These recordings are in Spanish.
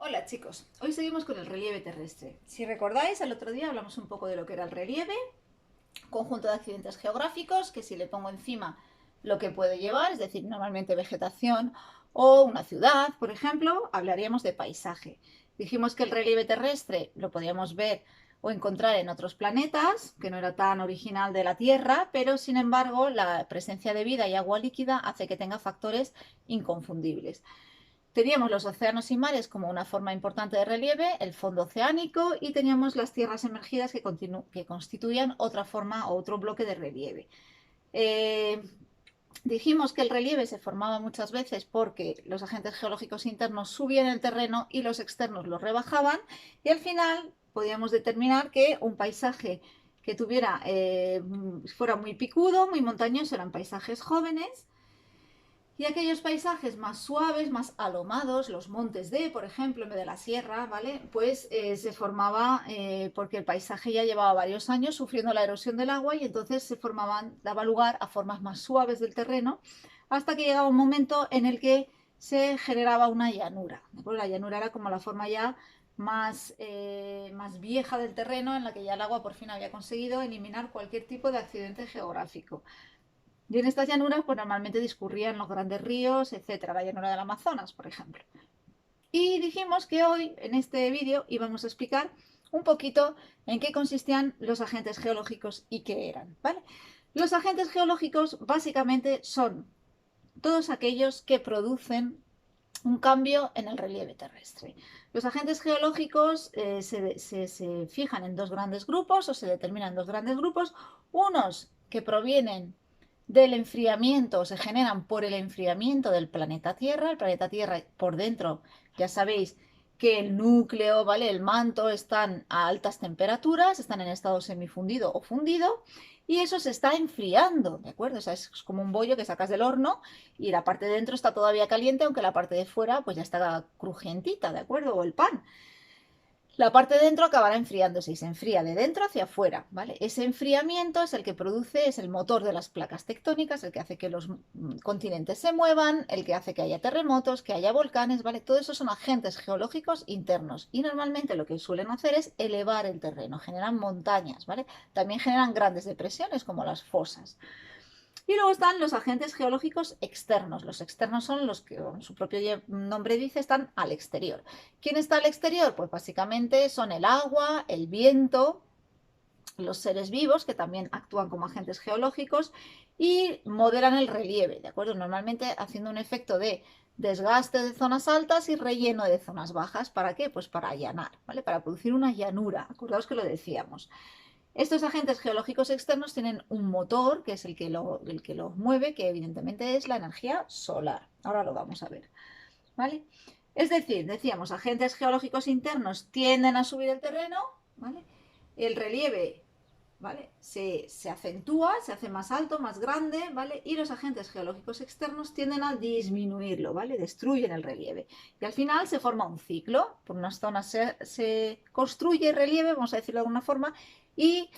Hola chicos, hoy seguimos con el relieve terrestre. Si recordáis, el otro día hablamos un poco de lo que era el relieve, conjunto de accidentes geográficos, que si le pongo encima lo que puede llevar, es decir, normalmente vegetación o una ciudad, por ejemplo, hablaríamos de paisaje. Dijimos que el relieve terrestre lo podíamos ver o encontrar en otros planetas, que no era tan original de la Tierra, pero sin embargo la presencia de vida y agua líquida hace que tenga factores inconfundibles. Teníamos los océanos y mares como una forma importante de relieve, el fondo oceánico, y teníamos las tierras emergidas que constituían otra forma o otro bloque de relieve. Eh, Dijimos que el relieve se formaba muchas veces porque los agentes geológicos internos subían el terreno y los externos lo rebajaban, y al final podíamos determinar que un paisaje que fuera muy picudo, muy montañoso, eran paisajes jóvenes, y aquellos paisajes más suaves, más alomados, los montes por ejemplo, en vez de la sierra, ¿vale? Pues se formaba porque el paisaje ya llevaba varios años sufriendo la erosión del agua, y entonces daba lugar a formas más suaves del terreno, hasta que llegaba un momento en el que se generaba una llanura. La llanura era como la forma ya más vieja del terreno, en la que ya el agua por fin había conseguido eliminar cualquier tipo de accidente geográfico. Y en estas llanuras, pues normalmente discurrían los grandes ríos, etcétera, la llanura del Amazonas, por ejemplo. Y dijimos que hoy, en este vídeo, íbamos a explicar un poquito en qué consistían los agentes geológicos y qué eran, ¿vale? Los agentes geológicos básicamente son todos aquellos que producen un cambio en el relieve terrestre. Los agentes geológicos se fijan en dos grandes grupos, o se determinan en dos grandes grupos: unos que provienen del enfriamiento, se generan por el enfriamiento del planeta Tierra. El planeta Tierra por dentro, ya sabéis que el núcleo, ¿vale?, el manto, están a altas temperaturas, están en estado semifundido o fundido, y eso se está enfriando, ¿de acuerdo? O sea, es como un bollo que sacas del horno y la parte de dentro está todavía caliente, aunque la parte de fuera pues ya está crujientita, ¿de acuerdo? O el pan. La parte de dentro acabará enfriándose y se enfría de dentro hacia afuera, ¿vale? Ese enfriamiento es el que produce, es el motor de las placas tectónicas, el que hace que los continentes se muevan, el que hace que haya terremotos, que haya volcanes, ¿vale? Todo eso son agentes geológicos internos, y normalmente lo que suelen hacer es elevar el terreno, generan montañas, ¿vale? También generan grandes depresiones como las fosas. Y luego están los agentes geológicos externos. Los externos son los que, como su propio nombre dice, están al exterior. ¿Quién está al exterior? Pues básicamente son el agua, el viento, los seres vivos, que también actúan como agentes geológicos y modelan el relieve, ¿de acuerdo? Normalmente haciendo un efecto de desgaste de zonas altas y relleno de zonas bajas. ¿Para qué? Pues para allanar, ¿vale? Para producir una llanura. Acordaos que lo decíamos. Estos agentes geológicos externos tienen un motor, que es el que los mueve, que evidentemente es la energía solar. Ahora lo vamos a ver, ¿vale? Es decir, decíamos, agentes geológicos internos tienden a subir el terreno, ¿vale? El relieve, ¿vale?, se acentúa, se hace más alto, más grande, ¿vale? Y los agentes geológicos externos tienden a disminuirlo, ¿vale? Destruyen el relieve. Y al final se forma un ciclo. Por unas zonas se construye relieve, vamos a decirlo de alguna forma, y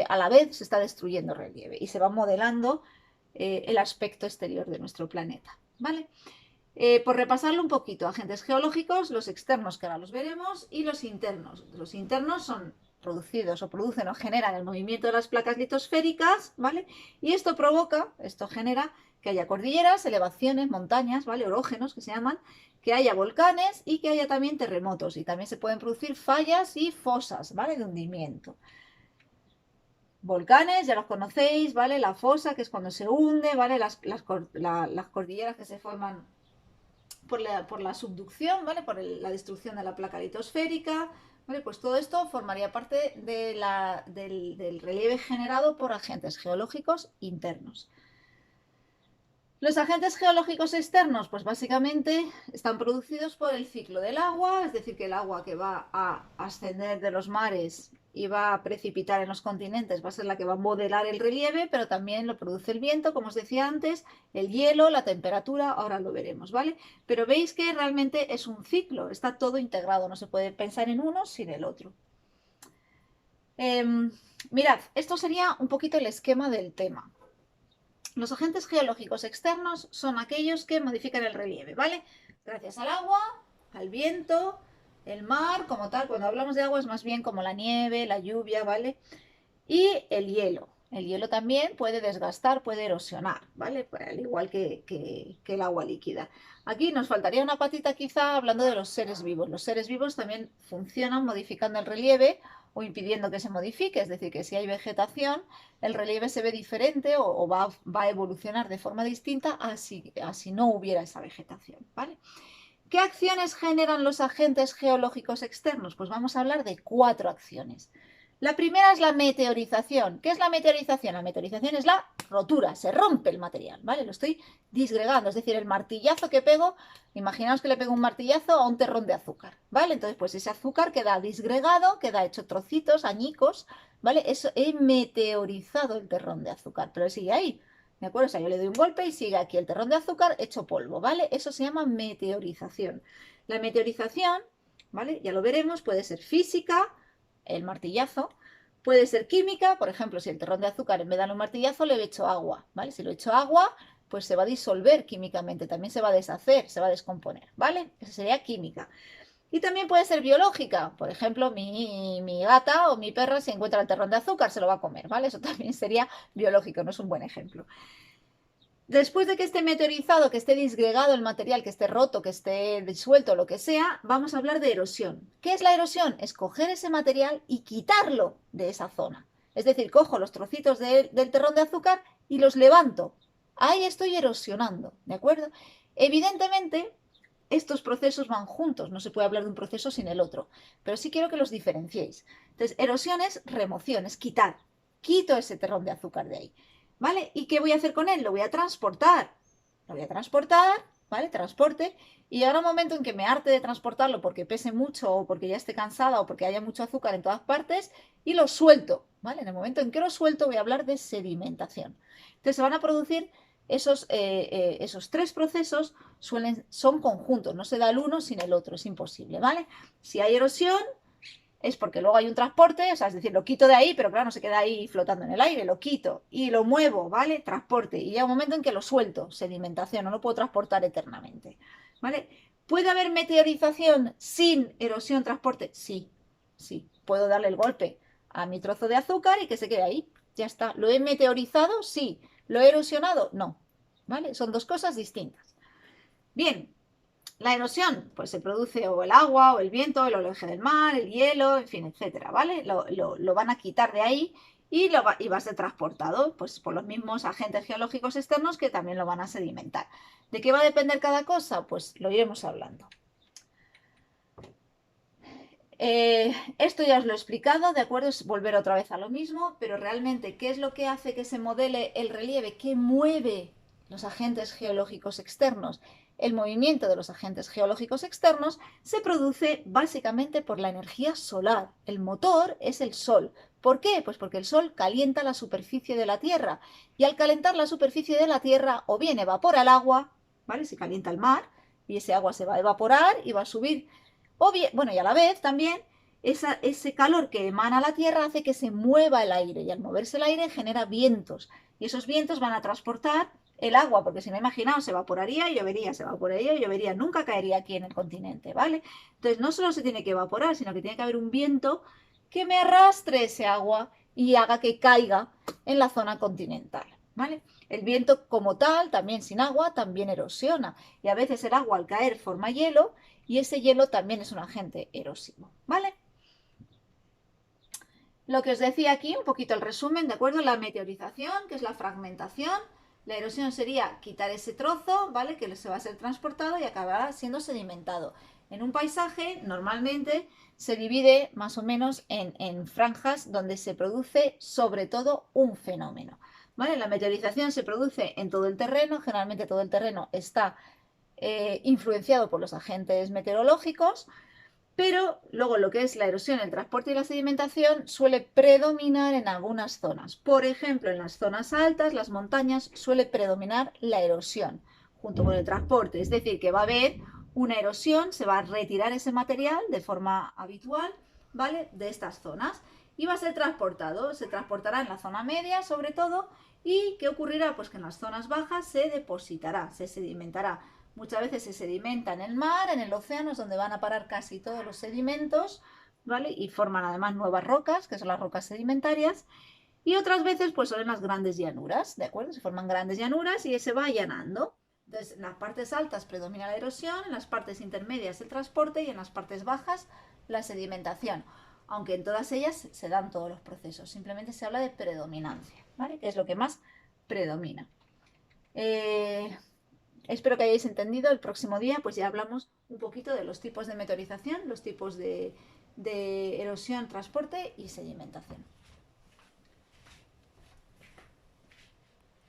a la vez se está destruyendo relieve y se va modelando el aspecto exterior de nuestro planeta, ¿vale? Por repasarlo un poquito: agentes geológicos, los externos, que ahora los veremos, y los internos. Los internos son producidos o producen o generan el movimiento de las placas litosféricas, ¿vale? Y esto genera que haya cordilleras, elevaciones, montañas, ¿vale?, orógenos que se llaman, que haya volcanes y que haya también terremotos. Y también se pueden producir fallas y fosas, ¿vale?, de hundimiento. Volcanes, ya los conocéis, ¿vale? La fosa, que es cuando se hunde, ¿vale? Las cordilleras que se forman por la subducción, ¿vale?, la destrucción de la placa litosférica, ¿vale? Pues todo esto formaría parte del relieve generado por agentes geológicos internos. Los agentes geológicos externos, pues básicamente están producidos por el ciclo del agua, es decir, que el agua que va a ascender de los mares y va a precipitar en los continentes va a ser la que va a modelar el relieve, pero también lo produce el viento, como os decía antes, el hielo, la temperatura, ahora lo veremos, ¿vale? Pero veis que realmente es un ciclo, está todo integrado, no se puede pensar en uno sin el otro. Mirad, esto sería un poquito el esquema del tema. Los agentes geológicos externos son aquellos que modifican el relieve, ¿vale? Gracias al agua, al viento, El mar, como tal, cuando hablamos de agua es más bien como la nieve, la lluvia, ¿vale? Y el hielo. El hielo también puede desgastar, puede erosionar, ¿vale? Pues al igual que el agua líquida. Aquí nos faltaría una patita quizá hablando de los seres vivos. Los seres vivos también funcionan modificando el relieve o impidiendo que se modifique. Es decir, que si hay vegetación, el relieve se ve diferente o va a evolucionar de forma distinta a si no hubiera esa vegetación, ¿vale? ¿Qué acciones generan los agentes geológicos externos? Pues vamos a hablar de 4 acciones. La primera es la meteorización. ¿Qué es la meteorización? La meteorización es la rotura, se rompe el material, ¿vale? Lo estoy disgregando, es decir, el martillazo que pego, imaginaos que le pego un martillazo a un terrón de azúcar, ¿vale? Entonces, pues ese azúcar queda disgregado, queda hecho trocitos, añicos, ¿vale? Eso he meteorizado el terrón de azúcar, pero sigue ahí, ¿de acuerdo? O sea, yo le doy un golpe y sigue aquí el terrón de azúcar hecho polvo, ¿vale? Eso se llama meteorización. La meteorización, ¿vale? Ya lo veremos, puede ser física, el martillazo, puede ser química, por ejemplo, si el terrón de azúcar en vez de darle un martillazo le he hecho agua, ¿vale? Si lo he hecho agua, pues se va a disolver químicamente, también se va a deshacer, se va a descomponer, ¿vale? Esa sería química. Y también puede ser biológica. Por ejemplo, mi gata o mi perra si encuentra el terrón de azúcar se lo va a comer, ¿vale? Eso también sería biológico, no es un buen ejemplo. Después de que esté meteorizado, que esté disgregado el material, que esté roto, que esté disuelto, lo que sea, vamos a hablar de erosión. ¿Qué es la erosión? Es coger ese material y quitarlo de esa zona. Es decir, cojo los trocitos del terrón de azúcar y los levanto. Ahí estoy erosionando, ¿de acuerdo? Evidentemente, estos procesos van juntos, no se puede hablar de un proceso sin el otro, pero sí quiero que los diferenciéis. Entonces, erosión es remoción, es quitar. Quito ese terrón de azúcar de ahí. ¿Vale? ¿Y qué voy a hacer con él? Lo voy a transportar. Lo voy a transportar, ¿vale? Transporte. Y llegará un momento en que me harte de transportarlo porque pese mucho o porque ya esté cansada o porque haya mucho azúcar en todas partes y lo suelto, ¿vale? En el momento en que lo suelto voy a hablar de sedimentación. Entonces se van a producir esos 3 procesos son conjuntos, no se da el uno sin el otro, es imposible, ¿vale? Si hay erosión, es porque luego hay un transporte, o sea, es decir, lo quito de ahí, pero claro, no se queda ahí flotando en el aire, lo quito y lo muevo, ¿vale? Transporte. Y llega un momento en que lo suelto, sedimentación, no lo puedo transportar eternamente, ¿vale? ¿Puede haber meteorización sin erosión, transporte? Sí, sí. Puedo darle el golpe a mi trozo de azúcar y que se quede ahí. Ya está. ¿Lo he meteorizado? Sí. ¿Lo he erosionado? No. ¿Vale? Son 2 cosas distintas. Bien, la erosión, pues se produce o el agua, o el viento, el oleaje del mar, el hielo, en fin, etcétera, ¿vale? Lo van a quitar de ahí y va a ser transportado pues, por los mismos agentes geológicos externos que también lo van a sedimentar. ¿De qué va a depender cada cosa? Pues lo iremos hablando. Esto ya os lo he explicado, ¿de acuerdo? Es volver otra vez a lo mismo, pero realmente, ¿qué es lo que hace que se modele el relieve? ¿Qué mueve los agentes geológicos externos? El movimiento de los agentes geológicos externos se produce básicamente por la energía solar. El motor es el sol. ¿Por qué? Pues porque el sol calienta la superficie de la Tierra y al calentar la superficie de la Tierra o bien evapora el agua, ¿vale? Se calienta el mar y ese agua se va a evaporar y va a subir o bien, bueno, y a la vez también ese calor que emana la Tierra hace que se mueva el aire y al moverse el aire genera vientos y esos vientos van a transportar el agua, porque si no imaginaos, se evaporaría y llovería, se evaporaría y llovería, nunca caería aquí en el continente, ¿vale? Entonces no solo se tiene que evaporar, sino que tiene que haber un viento que me arrastre ese agua y haga que caiga en la zona continental, ¿vale? El viento como tal, también sin agua, también erosiona y a veces el agua al caer forma hielo y ese hielo también es un agente erosivo, ¿vale? Lo que os decía aquí, un poquito el resumen, ¿de acuerdo? La meteorización, que es la fragmentación, la erosión sería quitar ese trozo, ¿vale? Que se va a ser transportado y acabará siendo sedimentado. En un paisaje, normalmente se divide más o menos en franjas donde se produce sobre todo un fenómeno, ¿vale? La meteorización se produce en todo el terreno, generalmente todo el terreno está influenciado por los agentes meteorológicos, pero luego lo que es la erosión, el transporte y la sedimentación suele predominar en algunas zonas. Por ejemplo, en las zonas altas, las montañas, suele predominar la erosión junto con el transporte. Es decir, que va a haber una erosión, se va a retirar ese material de forma habitual, ¿vale? De estas zonas y va a ser transportado. Se transportará en la zona media, sobre todo, y ¿qué ocurrirá? Pues que en las zonas bajas se depositará, se sedimentará. Muchas veces se sedimenta en el mar, en el océano es donde van a parar casi todos los sedimentos, ¿vale? Y forman además nuevas rocas, que son las rocas sedimentarias. Y otras veces pues son en las grandes llanuras, ¿de acuerdo? Se forman grandes llanuras y se va allanando. Entonces, en las partes altas predomina la erosión, en las partes intermedias el transporte y en las partes bajas la sedimentación. Aunque en todas ellas se dan todos los procesos, simplemente se habla de predominancia, ¿vale? Que es lo que más predomina. Eh, Espero que hayáis entendido. El próximo día pues ya hablamos un poquito de los tipos de meteorización, los tipos de erosión, transporte y sedimentación.